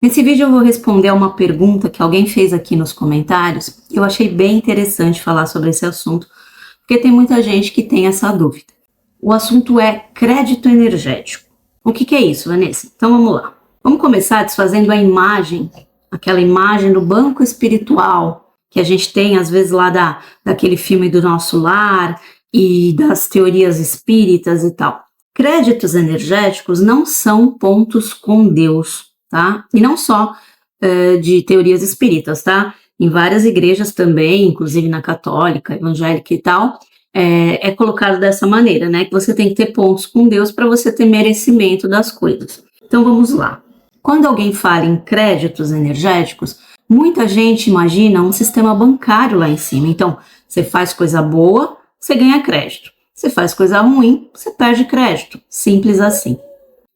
Nesse vídeo eu vou responder a uma pergunta que alguém fez aqui nos comentários. Eu achei bem interessante falar sobre esse assunto, porque tem muita gente que tem essa dúvida. O assunto é crédito energético. O que é isso, Vanessa? Então vamos lá. Vamos começar desfazendo a imagem, aquela imagem do banco espiritual que a gente tem às vezes lá daquele filme do Nosso Lar e das teorias espíritas e tal. Créditos energéticos não são pontos com Deus, tá? E não só de teorias espíritas, tá? Em várias igrejas também, inclusive na católica, evangélica e tal, é colocado dessa maneira, né? Que você tem que ter pontos com Deus para você ter merecimento das coisas. Então vamos lá. Quando alguém fala em créditos energéticos, muita gente imagina um sistema bancário lá em cima. Então, você faz coisa boa, você ganha crédito. Você faz coisa ruim, você perde crédito. Simples assim.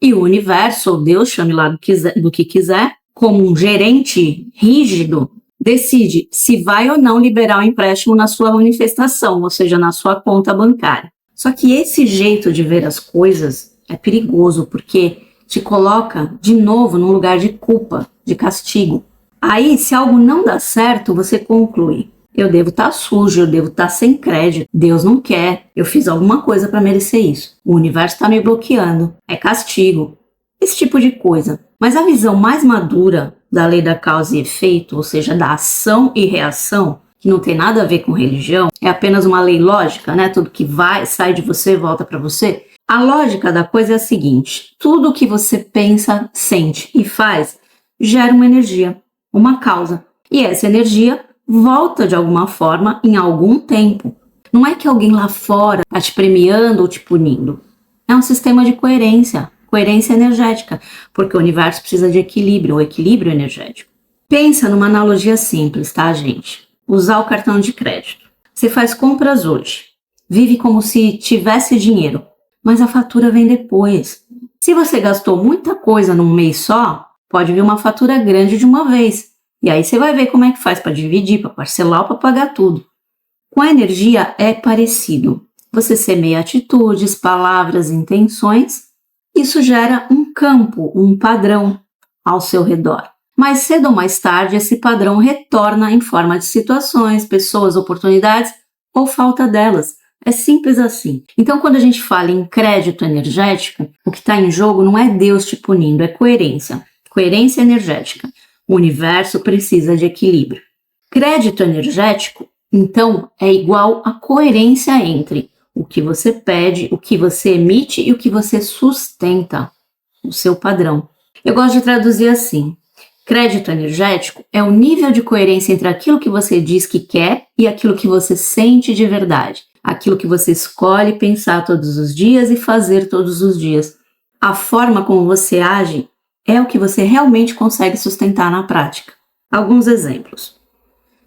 E o universo, ou Deus, chame lá do que quiser, como um gerente rígido, decide se vai ou não liberar o empréstimo na sua manifestação, ou seja, na sua conta bancária. Só que esse jeito de ver as coisas é perigoso, porque te coloca de novo num lugar de culpa, de castigo. Aí, se algo não dá certo, você conclui: eu devo estar sujo, eu devo estar sem crédito, Deus não quer, eu fiz alguma coisa para merecer isso, o universo está me bloqueando, é castigo, esse tipo de coisa. Mas a visão mais madura da lei da causa e efeito, ou seja, da ação e reação, que não tem nada a ver com religião, é apenas uma lei lógica, né? Tudo que sai de você volta para você. A lógica da coisa é a seguinte: tudo que você pensa, sente e faz gera uma energia, uma causa, e essa energia volta de alguma forma em algum tempo. Não é que alguém lá fora está te premiando ou te punindo. É um sistema de coerência energética, porque o universo precisa de equilíbrio, o equilíbrio energético. Pensa numa analogia simples, tá, gente? Usar o cartão de crédito. Você faz compras hoje, vive como se tivesse dinheiro, mas a fatura vem depois. Se você gastou muita coisa num mês só, pode vir uma fatura grande de uma vez. E aí você vai ver como é que faz para dividir, para parcelar ou para pagar tudo. Com a energia é parecido. Você semeia atitudes, palavras, intenções. Isso gera um campo, um padrão ao seu redor. Mais cedo ou mais tarde, esse padrão retorna em forma de situações, pessoas, oportunidades ou falta delas. É simples assim. Então, quando a gente fala em crédito energético, o que está em jogo não é Deus te punindo, é coerência. Coerência energética. O universo precisa de equilíbrio. Crédito energético, então, é igual a coerência entre o que você pede, o que você emite e o que você sustenta, o seu padrão. Eu gosto de traduzir assim: crédito energético é o nível de coerência entre aquilo que você diz que quer e aquilo que você sente de verdade, aquilo que você escolhe pensar todos os dias e fazer todos os dias. A forma como você age é o que você realmente consegue sustentar na prática. Alguns exemplos.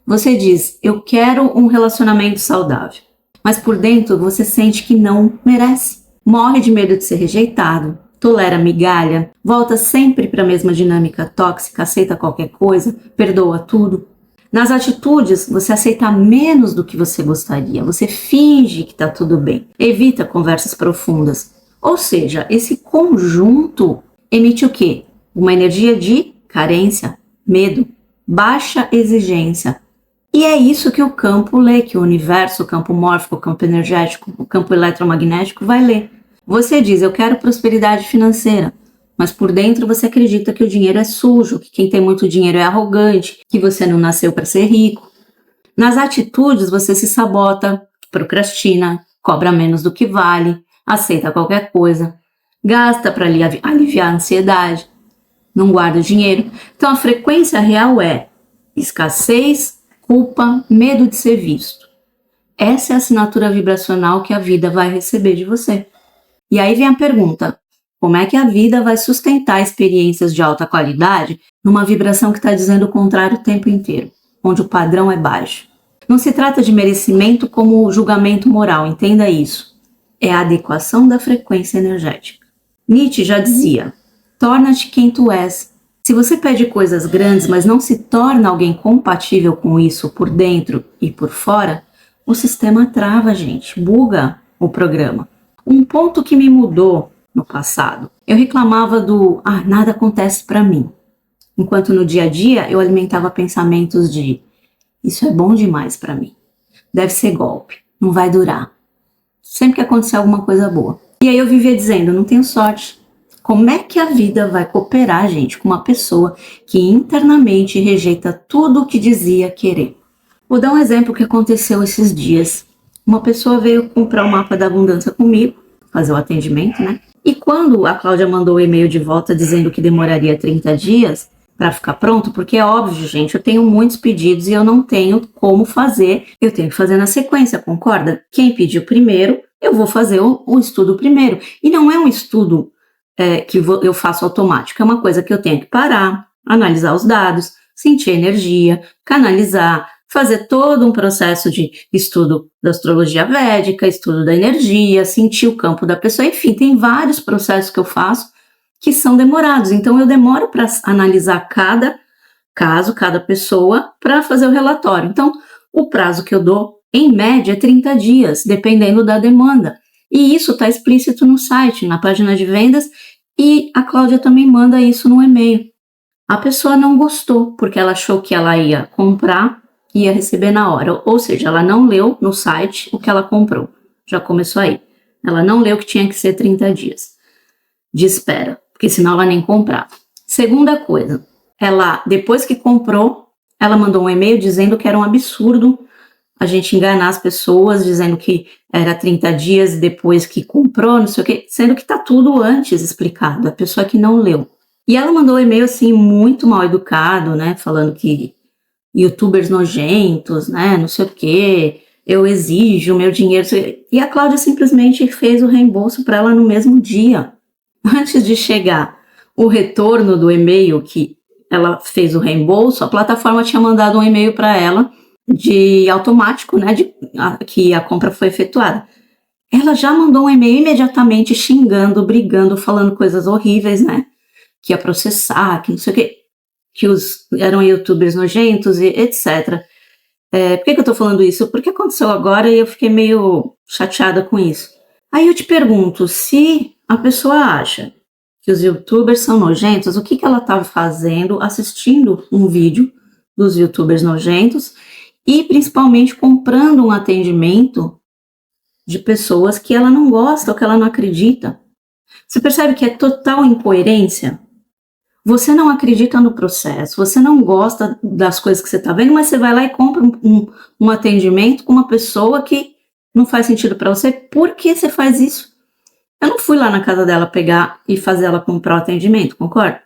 Você diz: eu quero um relacionamento saudável, mas por dentro você sente que não merece. Morre de medo de ser rejeitado, tolera migalha, volta sempre para a mesma dinâmica tóxica, aceita qualquer coisa, perdoa tudo. Nas atitudes, você aceita menos do que você gostaria, você finge que está tudo bem, evita conversas profundas. Ou seja, esse conjunto emite o quê? Uma energia de carência, medo, baixa exigência. E é isso que o campo lê, que o universo, o campo mórfico, o campo energético, o campo eletromagnético vai ler. Você diz: eu quero prosperidade financeira, mas por dentro você acredita que o dinheiro é sujo, que quem tem muito dinheiro é arrogante, que você não nasceu para ser rico. Nas atitudes você se sabota, procrastina, cobra menos do que vale, aceita qualquer coisa, gasta para aliviar a ansiedade, não guarda o dinheiro. Então a frequência real é escassez, culpa, medo de ser visto. Essa é a assinatura vibracional que a vida vai receber de você. E aí vem a pergunta: como é que a vida vai sustentar experiências de alta qualidade numa vibração que está dizendo o contrário o tempo inteiro, onde o padrão é baixo? Não se trata de merecimento como julgamento moral, entenda isso. É a adequação da frequência energética. Nietzsche já dizia: torna-te quem tu és. Se você pede coisas grandes, mas não se torna alguém compatível com isso por dentro e por fora, o sistema trava, gente, buga o programa. Um ponto que me mudou no passado, eu reclamava do nada acontece para mim. enquanto no dia a dia eu alimentava pensamentos de isso é bom demais para mim, deve ser golpe, não vai durar, sempre que acontecer alguma coisa boa. E aí eu vivia dizendo, não tenho sorte. Como é que a vida vai cooperar, gente, com uma pessoa que internamente rejeita tudo o que dizia querer? Vou dar um exemplo que aconteceu esses dias. Uma pessoa veio comprar o mapa da abundância comigo, fazer o atendimento, né? E quando a Cláudia mandou o e-mail de volta dizendo que demoraria 30 dias para ficar pronto, porque é óbvio, gente, eu tenho muitos pedidos e eu não tenho como fazer, eu tenho que fazer na sequência, concorda? Quem pediu primeiro, eu vou fazer o estudo primeiro. E não é um estudo que eu faço automático, é uma coisa que eu tenho que parar, analisar os dados, sentir energia, canalizar, fazer todo um processo de estudo da astrologia védica, estudo da energia, sentir o campo da pessoa, enfim, tem vários processos que eu faço que são demorados. Então eu demoro para analisar cada caso, cada pessoa, para fazer o relatório. Então, o prazo que eu dou, em média, é 30 dias, dependendo da demanda. E isso está explícito no site, na página de vendas, e a Cláudia também manda isso no e-mail. A pessoa não gostou, porque ela achou que ela ia comprar e ia receber na hora. Ou seja, ela não leu no site o que ela comprou. Já começou aí. Ela não leu que tinha que ser 30 dias de espera, porque senão ela nem comprava. Segunda coisa, ela, depois que comprou, ela mandou um e-mail dizendo que era um absurdo a gente enganar as pessoas, dizendo que era 30 dias depois que comprou, não sei o quê, sendo que tá tudo antes explicado, a pessoa que não leu. E ela mandou um e-mail, assim, muito mal educado, né, falando que youtubers nojentos, né, não sei o quê, eu exijo meu dinheiro. E a Cláudia simplesmente fez o reembolso para ela no mesmo dia. Antes de chegar o retorno do e-mail que ela fez o reembolso, a plataforma tinha mandado um e-mail para ela de automático, né, que a compra foi efetuada. Ela já mandou um e-mail imediatamente xingando, brigando, falando coisas horríveis, né, que ia processar, que não sei o quê, que eram youtubers nojentos e etc. Por que eu tô falando isso? Porque aconteceu agora e eu fiquei meio chateada com isso. Aí eu te pergunto, se a pessoa acha que os youtubers são nojentos, o que ela estava fazendo assistindo um vídeo dos youtubers nojentos e principalmente comprando um atendimento de pessoas que ela não gosta ou que ela não acredita? Você percebe que é total incoerência? Você não acredita no processo, você não gosta das coisas que você está vendo, mas você vai lá e compra um atendimento com uma pessoa que não faz sentido para você. Por que você faz isso? Eu não fui lá na casa dela pegar e fazer ela comprar o atendimento, concorda?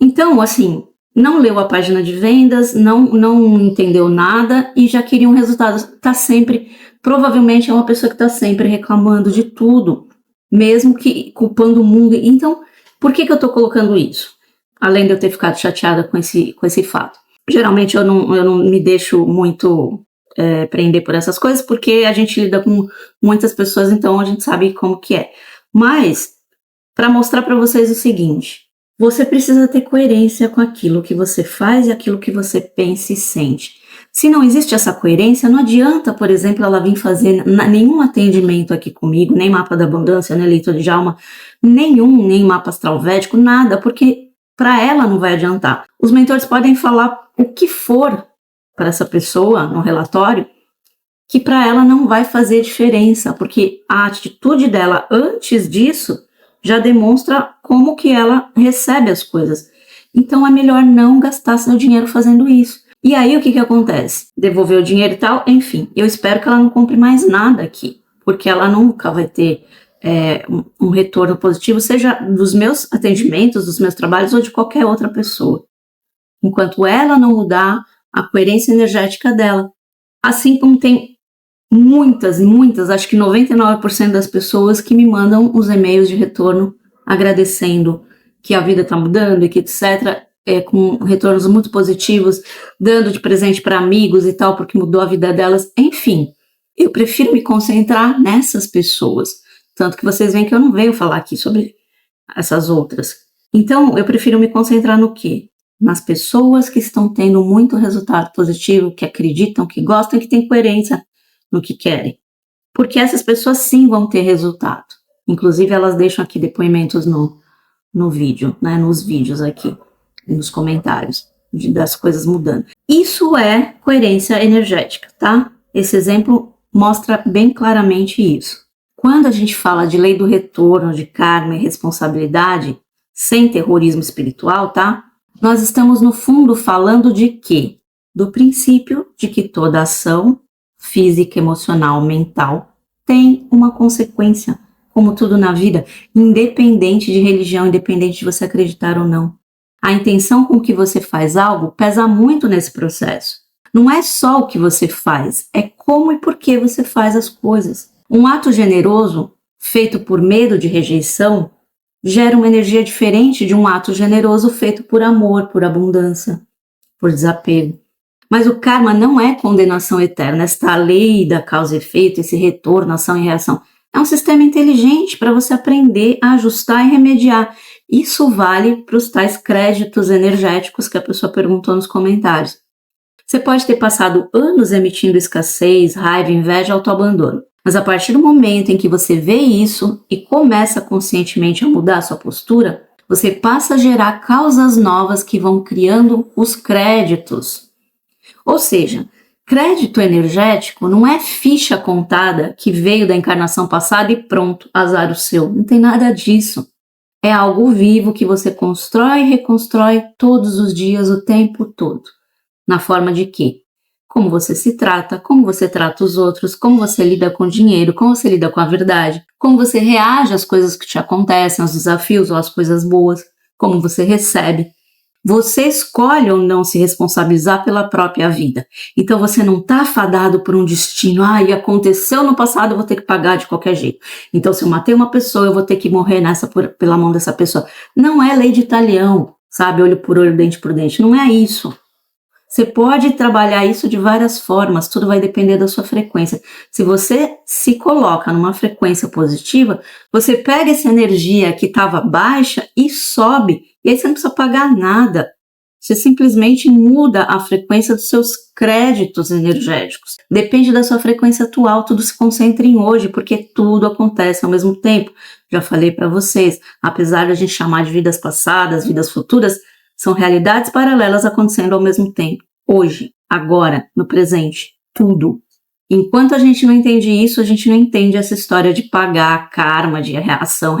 Então, assim, não leu a página de vendas, não entendeu nada e já queria um resultado. Tá sempre, provavelmente é uma pessoa que está sempre reclamando de tudo, mesmo que culpando o mundo. Então, por que eu estou colocando isso? Além de eu ter ficado chateada com esse fato. Geralmente eu não me deixo muito prender por essas coisas, porque a gente lida com muitas pessoas, então a gente sabe como que é. Mas, para mostrar para vocês o seguinte, você precisa ter coerência com aquilo que você faz e aquilo que você pensa e sente. Se não existe essa coerência, não adianta, por exemplo, ela vir fazer nenhum atendimento aqui comigo, nem mapa da abundância, nem leitura de alma, nem mapa astral védico, nada, porque para ela não vai adiantar. Os mentores podem falar o que for para essa pessoa no relatório, que para ela não vai fazer diferença, porque a atitude dela antes disso já demonstra como que ela recebe as coisas. Então é melhor não gastar seu dinheiro fazendo isso. E aí o que acontece? Devolver o dinheiro e tal, enfim, eu espero que ela não compre mais nada aqui, porque ela nunca vai ter um retorno positivo, seja dos meus atendimentos, dos meus trabalhos ou de qualquer outra pessoa. Enquanto ela não mudar a coerência energética dela. Assim como tem muitas, acho que 99% das pessoas que me mandam os e-mails de retorno agradecendo que a vida está mudando e que etc., com retornos muito positivos, dando de presente para amigos e tal, porque mudou a vida delas. Enfim, eu prefiro me concentrar nessas pessoas. Tanto que vocês veem que eu não venho falar aqui sobre essas outras. Então, eu prefiro me concentrar no quê? Nas pessoas que estão tendo muito resultado positivo, que acreditam, que gostam, que têm coerência no que querem. Porque essas pessoas sim vão ter resultado. Inclusive, elas deixam aqui depoimentos no vídeo, né, nos vídeos aqui. nos comentários das coisas mudando. Isso é coerência energética, tá? Esse exemplo mostra bem claramente isso. Quando a gente fala de lei do retorno, de karma e responsabilidade, sem terrorismo espiritual, tá? Nós estamos, no fundo, falando de quê? Do princípio de que toda ação física, emocional, mental tem uma consequência, como tudo na vida, independente de religião, independente de você acreditar ou não. A intenção com que você faz algo pesa muito nesse processo. Não é só o que você faz, é como e por que você faz as coisas. Um ato generoso, feito por medo de rejeição, gera uma energia diferente de um ato generoso feito por amor, por abundância, por desapego. Mas o karma não é condenação eterna, esta lei da causa e efeito, esse retorno, ação e reação. É um sistema inteligente para você aprender a ajustar e remediar. Isso vale para os tais créditos energéticos que a pessoa perguntou nos comentários. Você pode ter passado anos emitindo escassez, raiva, inveja, autoabandono. Mas a partir do momento em que você vê isso e começa conscientemente a mudar a sua postura, você passa a gerar causas novas que vão criando os créditos. Ou seja, crédito energético não é ficha contada que veio da encarnação passada e pronto, azar o seu. Não tem nada disso. É algo vivo que você constrói e reconstrói todos os dias, o tempo todo. Na forma de quê? Como você se trata, como você trata os outros, como você lida com o dinheiro, como você lida com a verdade, como você reage às coisas que te acontecem, aos desafios ou às coisas boas, como você recebe. Você escolhe ou não se responsabilizar pela própria vida. Então você não está fadado por um destino. E aconteceu no passado, eu vou ter que pagar de qualquer jeito. Então se eu matei uma pessoa, eu vou ter que morrer pela mão dessa pessoa. Não é lei de talião, sabe? Olho por olho, dente por dente. Não é isso. Você pode trabalhar isso de várias formas, tudo vai depender da sua frequência. Se você se coloca numa frequência positiva, você pega essa energia que estava baixa e sobe, e aí você não precisa pagar nada. Você simplesmente muda a frequência dos seus créditos energéticos. Depende da sua frequência atual, tudo se concentra em hoje, porque tudo acontece ao mesmo tempo. Já falei para vocês, apesar de a gente chamar de vidas passadas, vidas futuras, são realidades paralelas acontecendo ao mesmo tempo. Hoje, agora, no presente, tudo. Enquanto a gente não entende isso, a gente não entende essa história de pagar, karma, de reação.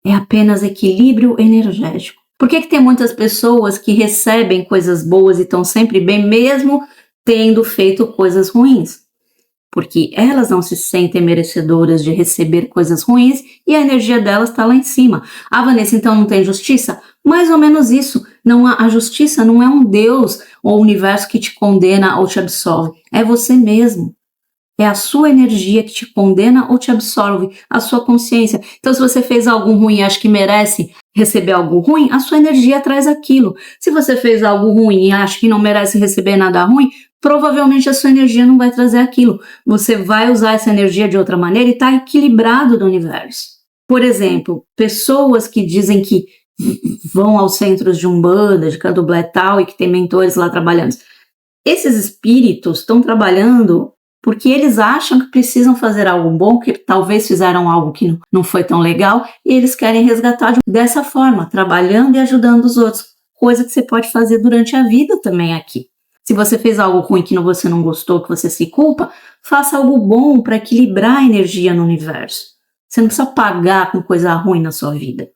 É apenas equilíbrio energético. Por que tem muitas pessoas que recebem coisas boas e estão sempre bem, mesmo tendo feito coisas ruins? Porque elas não se sentem merecedoras de receber coisas ruins e a energia delas está lá em cima. Vanessa, então não tem justiça? Mais ou menos isso. A justiça não é um Deus ou universo que te condena ou te absolve. É você mesmo. É a sua energia que te condena ou te absolve, a sua consciência. Então, se você fez algo ruim e acha que merece receber algo ruim, a sua energia traz aquilo. Se você fez algo ruim e acha que não merece receber nada ruim, provavelmente a sua energia não vai trazer aquilo. Você vai usar essa energia de outra maneira e está equilibrado do universo. Por exemplo, pessoas que dizem que vão aos centros de Umbanda, de Candomblé e tal, e que tem mentores lá trabalhando. Esses espíritos estão trabalhando porque eles acham que precisam fazer algo bom, que talvez fizeram algo que não foi tão legal, e eles querem resgatar dessa forma, trabalhando e ajudando os outros. Coisa que você pode fazer durante a vida também aqui. Se você fez algo ruim que você não gostou, que você se culpa, faça algo bom para equilibrar a energia no universo. Você não precisa pagar com coisa ruim na sua vida.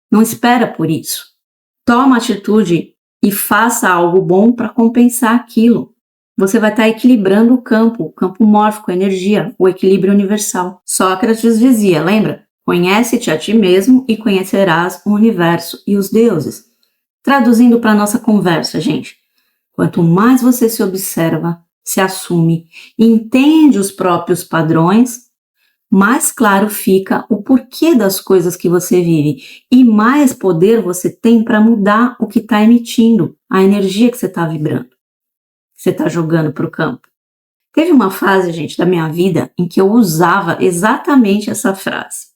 Não espera por isso. Toma atitude e faça algo bom para compensar aquilo. Você vai estar equilibrando o campo mórfico, a energia, o equilíbrio universal. Sócrates dizia, lembra? Conhece-te a ti mesmo e conhecerás o universo e os deuses. Traduzindo para a nossa conversa, gente. Quanto mais você se observa, se assume, entende os próprios padrões, mais claro fica o porquê das coisas que você vive e mais poder você tem para mudar o que está emitindo, a energia que você está vibrando, que você está jogando para o campo. Teve uma fase, gente, da minha vida em que eu usava exatamente essa frase.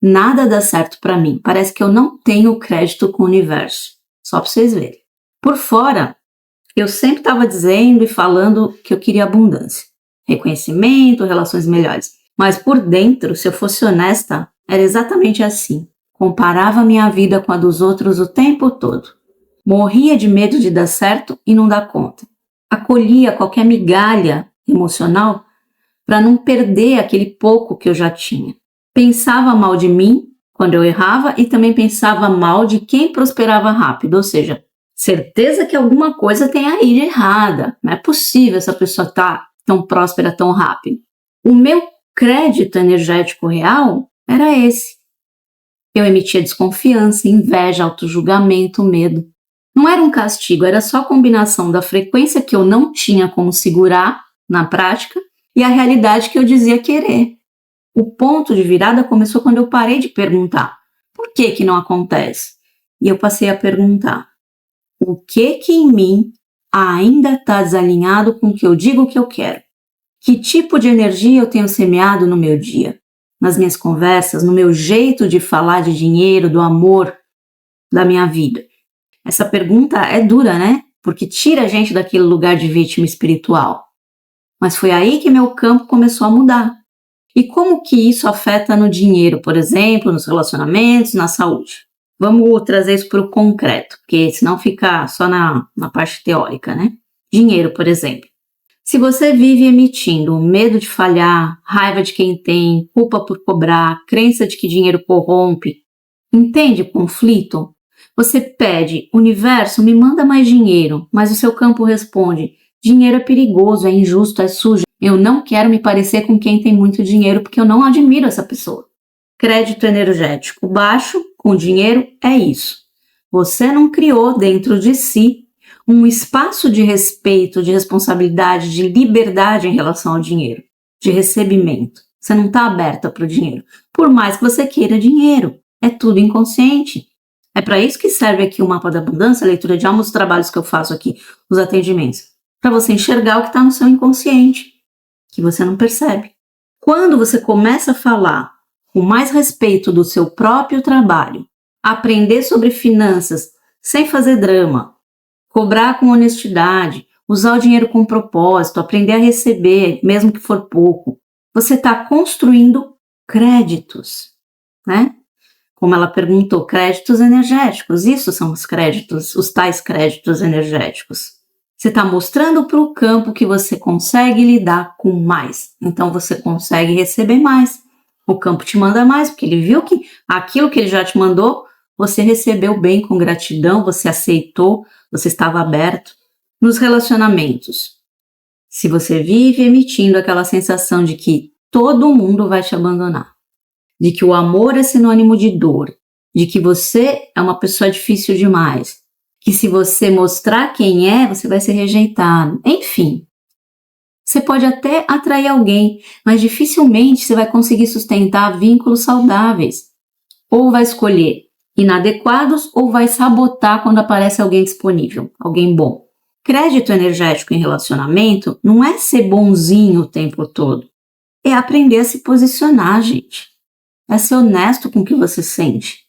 Nada dá certo para mim, parece que eu não tenho crédito com o universo. Só para vocês verem. Por fora, eu sempre estava dizendo e falando que eu queria abundância, reconhecimento, relações melhores. Mas por dentro, se eu fosse honesta, era exatamente assim. Comparava minha vida com a dos outros o tempo todo. Morria de medo de dar certo e não dar conta. Acolhia qualquer migalha emocional para não perder aquele pouco que eu já tinha. Pensava mal de mim quando eu errava e também pensava mal de quem prosperava rápido, ou seja, certeza que alguma coisa tem aí de errada. Não é possível essa pessoa estar tão próspera tão rápido. O meu crédito energético real era esse. Eu emitia desconfiança, inveja, autojulgamento, medo. Não era um castigo, era só a combinação da frequência que eu não tinha como segurar na prática e a realidade que eu dizia querer. O ponto de virada começou quando eu parei de perguntar por que não acontece? E eu passei a perguntar o que em mim ainda está desalinhado com o que eu digo que eu quero? Que tipo de energia eu tenho semeado no meu dia? Nas minhas conversas, no meu jeito de falar de dinheiro, do amor, da minha vida? Essa pergunta é dura, né? Porque tira a gente daquele lugar de vítima espiritual. Mas foi aí que meu campo começou a mudar. E como que isso afeta no dinheiro, por exemplo, nos relacionamentos, na saúde? Vamos trazer isso para o concreto, porque senão fica só na parte teórica, né? Dinheiro, por exemplo. Se você vive emitindo medo de falhar, raiva de quem tem, culpa por cobrar, crença de que dinheiro corrompe, entende o conflito? Você pede, universo, me manda mais dinheiro, mas o seu campo responde, dinheiro é perigoso, é injusto, é sujo. Eu não quero me parecer com quem tem muito dinheiro porque eu não admiro essa pessoa. Crédito energético baixo com dinheiro é isso. Você não criou dentro de si um espaço de respeito, de responsabilidade, de liberdade em relação ao dinheiro, de recebimento. Você não está aberta para o dinheiro. Por mais que você queira dinheiro, é tudo inconsciente. É para isso que serve aqui o mapa da abundância, a leitura de alma, os trabalhos que eu faço aqui, os atendimentos. Para você enxergar o que está no seu inconsciente, que você não percebe. Quando você começa a falar com mais respeito do seu próprio trabalho, aprender sobre finanças sem fazer drama, cobrar com honestidade, usar o dinheiro com propósito, aprender a receber, mesmo que for pouco, você está construindo créditos, né? Como ela perguntou, créditos energéticos, isso são os créditos, os tais créditos energéticos. Você está mostrando para o campo que você consegue lidar com mais, então você consegue receber mais. O campo te manda mais, porque ele viu que aquilo que ele já te mandou, você recebeu bem, com gratidão, você aceitou, você estava aberto. Nos relacionamentos, se você vive emitindo aquela sensação de que todo mundo vai te abandonar, de que o amor é sinônimo de dor, de que você é uma pessoa difícil demais, que se você mostrar quem é, você vai ser rejeitado. Enfim, você pode até atrair alguém, mas dificilmente você vai conseguir sustentar vínculos saudáveis. Ou vai escolher inadequados ou vai sabotar quando aparece alguém disponível, alguém bom. Crédito energético em relacionamento não é ser bonzinho o tempo todo. É aprender a se posicionar, gente. É ser honesto com o que você sente.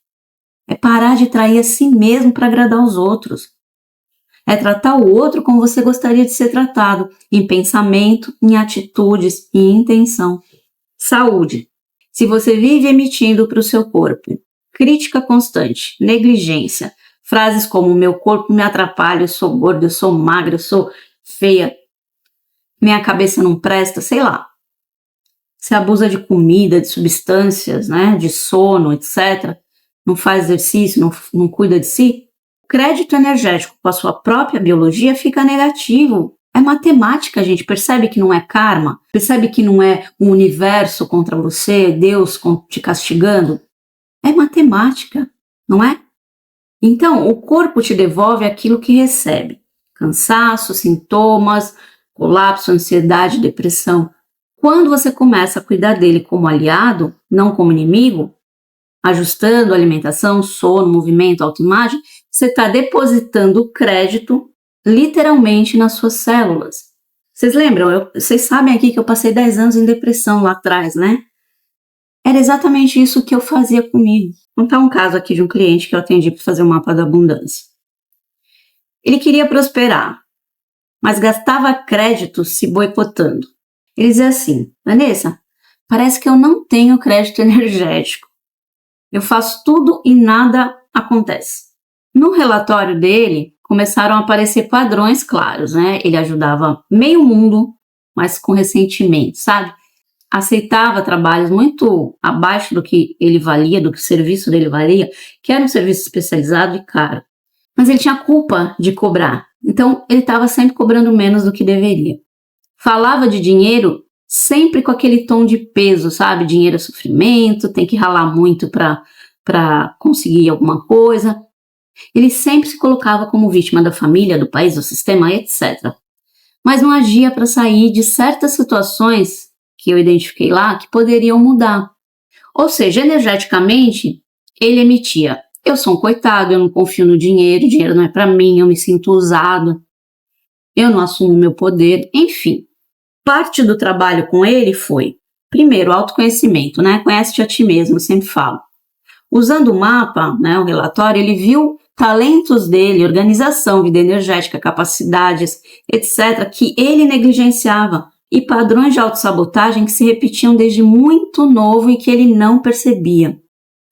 É parar de trair a si mesmo para agradar os outros. É tratar o outro como você gostaria de ser tratado, em pensamento, em atitudes e em intenção. Saúde. Se você vive emitindo para o seu corpo crítica constante, negligência, frases como meu corpo me atrapalha, eu sou gorda, eu sou magra, eu sou feia, minha cabeça não presta, sei lá. Você abusa de comida, de substâncias, né, de sono, etc., não faz exercício, não cuida de si, o crédito energético com a sua própria biologia fica negativo. É matemática, gente. Percebe que não é karma? Percebe que não é um universo contra você, Deus te castigando? É matemática, não é? Então, o corpo te devolve aquilo que recebe. Cansaço, sintomas, colapso, ansiedade, depressão. Quando você começa a cuidar dele como aliado, não como inimigo, ajustando alimentação, sono, movimento, autoimagem, você está depositando o crédito literalmente nas suas células. Vocês lembram? Vocês sabem aqui que eu passei 10 anos em depressão lá atrás, né? Era exatamente isso que eu fazia comigo. Vou contar um caso aqui de um cliente que eu atendi para fazer o mapa da abundância. Ele queria prosperar, mas gastava crédito se boicotando. Ele dizia assim, Vanessa, parece que eu não tenho crédito energético. Eu faço tudo e nada acontece. No relatório dele, começaram a aparecer padrões claros, né? Ele ajudava meio mundo, mas com ressentimento, sabe? Aceitava trabalhos muito abaixo do que ele valia, do que o serviço dele valia, que era um serviço especializado e caro. Mas ele tinha culpa de cobrar, então ele estava sempre cobrando menos do que deveria. Falava de dinheiro sempre com aquele tom de peso, sabe? Dinheiro é sofrimento, tem que ralar muito para conseguir alguma coisa. Ele sempre se colocava como vítima da família, do país, do sistema, etc. Mas não agia para sair de certas situações que eu identifiquei lá que poderiam mudar. Ou seja, energeticamente, ele emitia: eu sou um coitado, eu não confio no dinheiro, o dinheiro não é para mim, eu me sinto usado, eu não assumo meu poder, enfim. Parte do trabalho com ele foi, primeiro, autoconhecimento, né? Conhece-te a ti mesmo, eu sempre falo. Usando o mapa, né, o relatório, ele viu talentos dele, organização, vida energética, capacidades, etc., que ele negligenciava, e padrões de autossabotagem que se repetiam desde muito novo e que ele não percebia.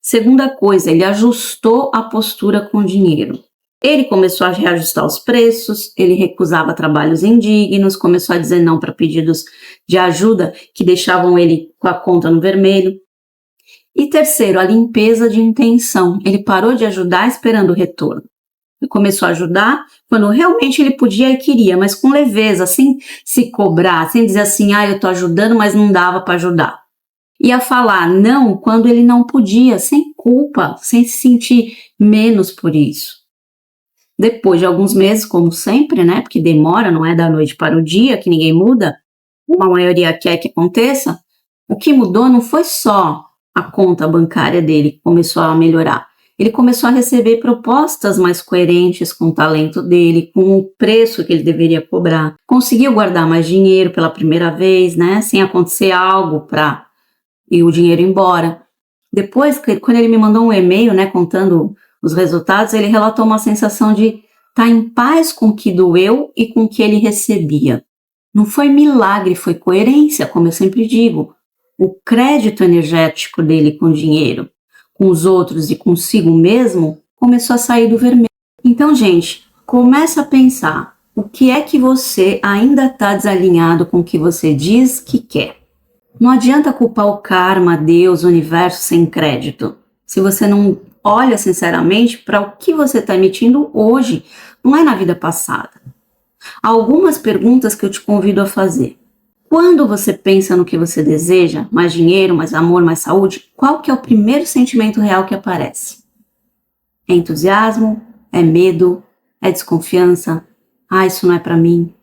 Segunda coisa, ele ajustou a postura com o dinheiro. Ele começou a reajustar os preços, ele recusava trabalhos indignos, começou a dizer não para pedidos de ajuda que deixavam ele com a conta no vermelho. E terceiro, a limpeza de intenção. Ele parou de ajudar esperando o retorno. Ele começou a ajudar quando realmente ele podia e queria, mas com leveza, sem se cobrar, sem dizer assim, eu estou ajudando, mas não dava para ajudar. E a falar não quando ele não podia, sem culpa, sem se sentir menos por isso. Depois de alguns meses, como sempre, né, porque demora, não é da noite para o dia, que ninguém muda, uma maioria quer que aconteça, o que mudou não foi só a conta bancária dele que começou a melhorar. Ele começou a receber propostas mais coerentes com o talento dele, com o preço que ele deveria cobrar. Conseguiu guardar mais dinheiro pela primeira vez, né, sem acontecer algo para ir o dinheiro embora. Depois, quando ele me mandou um e-mail, né, contando os resultados, ele relatou uma sensação de estar em paz com o que doeu e com o que ele recebia. Não foi milagre, foi coerência, como eu sempre digo. O crédito energético dele com o dinheiro, com os outros e consigo mesmo, começou a sair do vermelho. Então, gente, começa a pensar o que é que você ainda está desalinhado com o que você diz que quer. Não adianta culpar o karma, Deus, o universo sem crédito. Se você não olha sinceramente para o que você está emitindo hoje, não é na vida passada. Há algumas perguntas que eu te convido a fazer. Quando você pensa no que você deseja, mais dinheiro, mais amor, mais saúde, qual que é o primeiro sentimento real que aparece? É entusiasmo? É medo? É desconfiança? Isso não é para mim.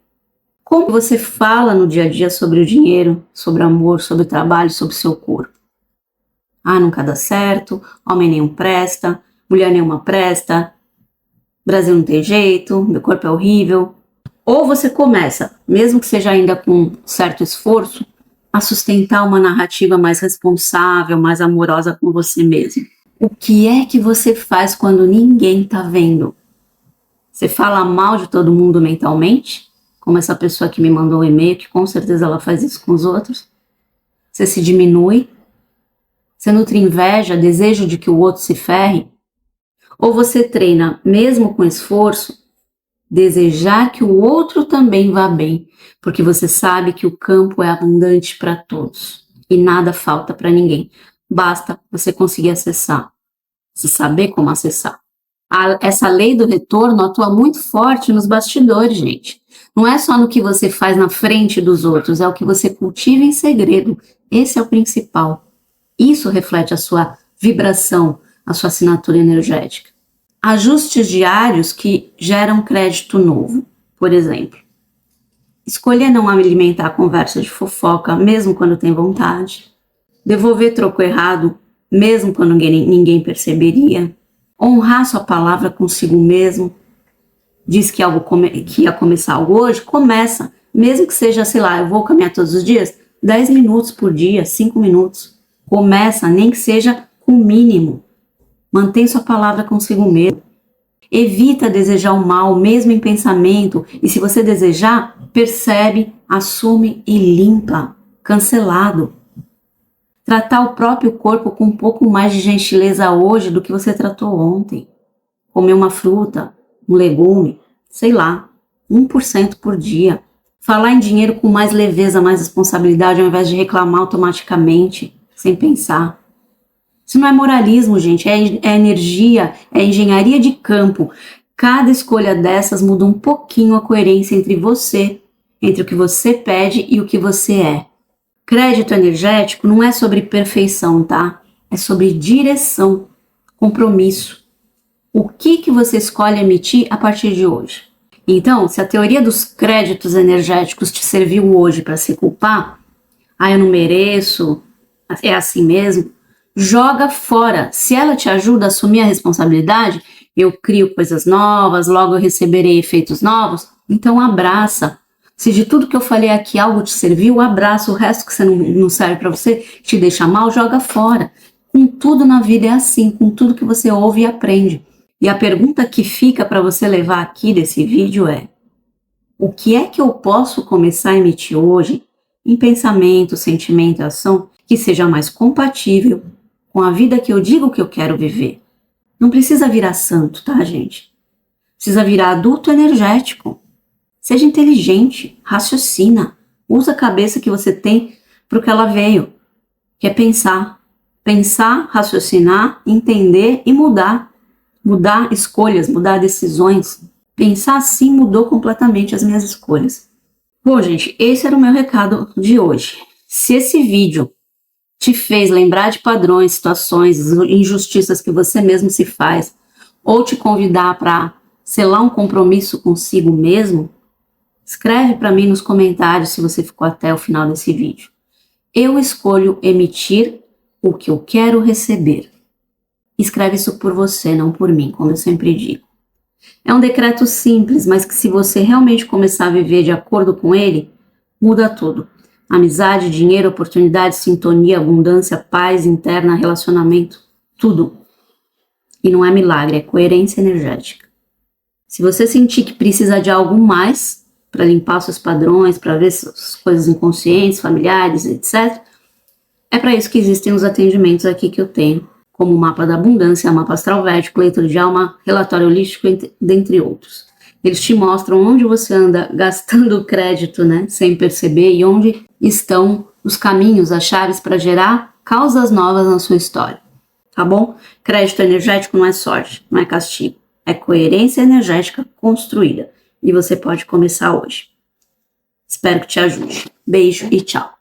Como você fala no dia a dia sobre o dinheiro, sobre o amor, sobre o trabalho, sobre o seu corpo? Nunca dá certo, homem nenhum presta, mulher nenhuma presta, Brasil não tem jeito, meu corpo é horrível. Ou você começa, mesmo que seja ainda com certo esforço, a sustentar uma narrativa mais responsável, mais amorosa com você mesmo. O que é que você faz quando ninguém está vendo? Você fala mal de todo mundo mentalmente? Como essa pessoa que me mandou um e-mail, que com certeza ela faz isso com os outros? Você se diminui? Você nutre inveja, desejo de que o outro se ferre? Ou você treina, mesmo com esforço, desejar que o outro também vá bem, porque você sabe que o campo é abundante para todos e nada falta para ninguém. Basta você conseguir acessar, se saber como acessar. Essa lei do retorno atua muito forte nos bastidores, gente. Não é só no que você faz na frente dos outros, é o que você cultiva em segredo. Esse é o principal. Isso reflete a sua vibração, a sua assinatura energética. Ajustes diários que geram crédito novo. Por exemplo, escolher não alimentar a conversa de fofoca, mesmo quando tem vontade. Devolver troco errado, mesmo quando ninguém perceberia. Honrar sua palavra consigo mesmo. Diz que que ia começar algo hoje, começa. Mesmo que seja, sei lá, eu vou caminhar todos os dias, 10 minutos por dia, 5 minutos. Começa, nem que seja com o mínimo. Mantém sua palavra consigo mesmo. Evita desejar o mal, mesmo em pensamento. E se você desejar, percebe, assume e limpa. Cancelado. Tratar o próprio corpo com um pouco mais de gentileza hoje do que você tratou ontem. Comer uma fruta, um legume. sei lá, 1% por dia. Falar em dinheiro com mais leveza, mais responsabilidade, ao invés de reclamar automaticamente, sem pensar. Isso não é moralismo, gente, é energia, é engenharia de campo. Cada escolha dessas muda um pouquinho a coerência entre você, entre o que você pede e o que você é. Crédito energético não é sobre perfeição, tá? É sobre direção, compromisso. O que você escolhe emitir a partir de hoje? Então, se a teoria dos créditos energéticos te serviu hoje para se culpar, eu não mereço, é assim mesmo, joga fora. Se ela te ajuda a assumir a responsabilidade, eu crio coisas novas, logo eu receberei efeitos novos, então abraça. Se de tudo que eu falei aqui algo te serviu, abraça. O resto que você não serve para você, te deixa mal, joga fora. Com tudo na vida é assim, com tudo que você ouve e aprende. E a pergunta que fica para você levar aqui desse vídeo é: o que é que eu posso começar a emitir hoje em pensamento, sentimento e ação que seja mais compatível com a vida que eu digo que eu quero viver? Não precisa virar santo, tá, gente? Precisa virar adulto energético. Seja inteligente, raciocina, usa a cabeça que você tem para o que ela veio, que é pensar. Pensar, raciocinar, entender e mudar. Mudar escolhas, mudar decisões. Pensar assim mudou completamente as minhas escolhas. Bom, gente, esse era o meu recado de hoje. Se esse vídeo te fez lembrar de padrões, situações, injustiças que você mesmo se faz, ou te convidar para selar um compromisso consigo mesmo, escreve para mim nos comentários se você ficou até o final desse vídeo. Eu escolho emitir o que eu quero receber. Escreve isso por você, não por mim, como eu sempre digo. É um decreto simples, mas que se você realmente começar a viver de acordo com ele, muda tudo. Amizade, dinheiro, oportunidade, sintonia, abundância, paz interna, relacionamento, tudo. E não é milagre, é coerência energética. Se você sentir que precisa de algo mais para limpar seus padrões, para ver suas coisas inconscientes, familiares, etc., é para isso que existem os atendimentos aqui que eu tenho, como o mapa da abundância, mapa astral védico, leitura de alma, relatório holístico, dentre outros. Eles te mostram onde você anda gastando crédito, né, sem perceber, e onde estão os caminhos, as chaves para gerar causas novas na sua história, tá bom? Crédito energético não é sorte, não é castigo, é coerência energética construída, e você pode começar hoje. Espero que te ajude. Beijo e tchau.